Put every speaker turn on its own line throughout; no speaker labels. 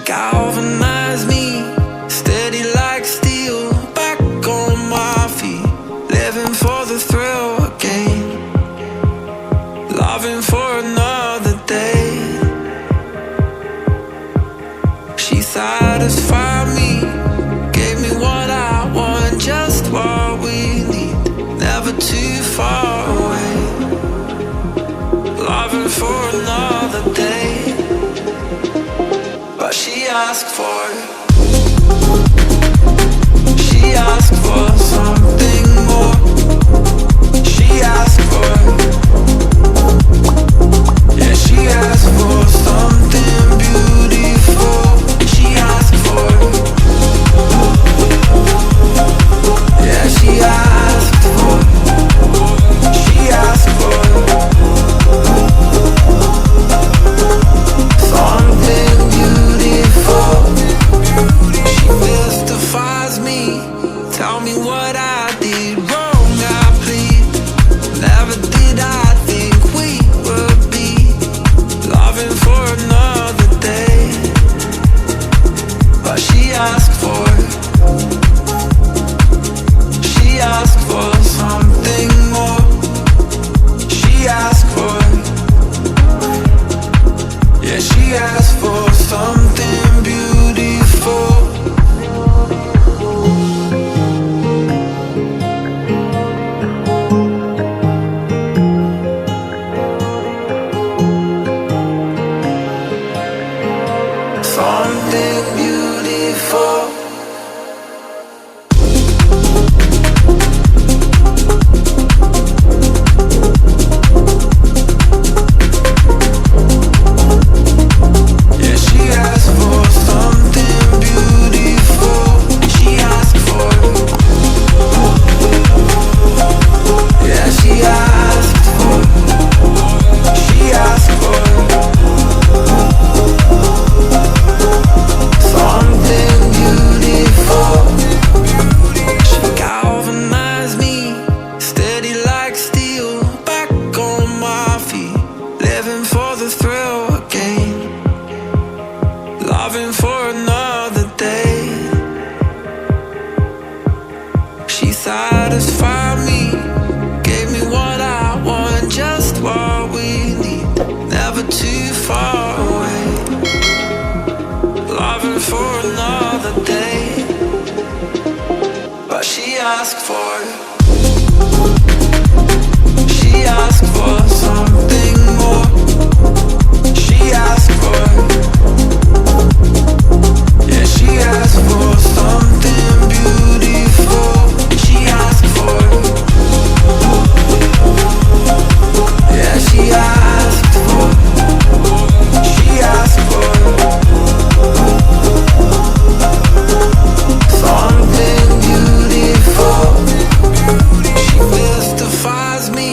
galvanized me, steady like steel, back on my feet, living for the thrill again, loving for another day. She satisfied me, gave me what I want, just what we need, never too far away, loving for another day. But she asked for something more. She asked for, yeah, she asked for something beautiful. She asked for, yeah, she asked for, she asked for something beautiful. She mystifies me, tell me what I did wrong, I plead. Never did I think we would be loving for another day. But she asked for something more. She asked for, yeah, she asked for something beautiful. Something beautiful. Yeah, she asked for something beautiful. She asked for, yeah, she asked for, she asked for something beautiful. She galvanized me, steady like steel, back on my feet, living for the thrill again, loving for another day. She satisfied me, gave me what I want, just what we need, never too far away, loving for another day. But she asked for something more. She asked for, yeah, she asked for something beautiful. She asked for, yeah, she asked for, she asked for something beautiful. She mystifies me,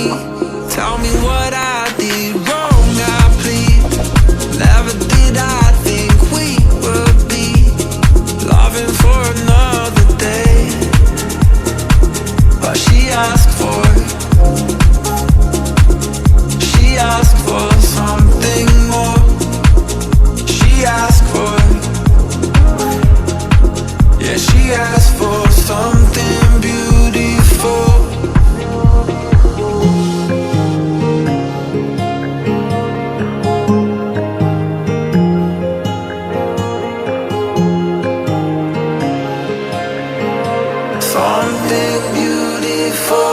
tell me what I did wrong, I plead. Never did I think we would be loving for another day. But she asked for something more. She asked for, yeah, she asked for something beautiful. Something beautiful.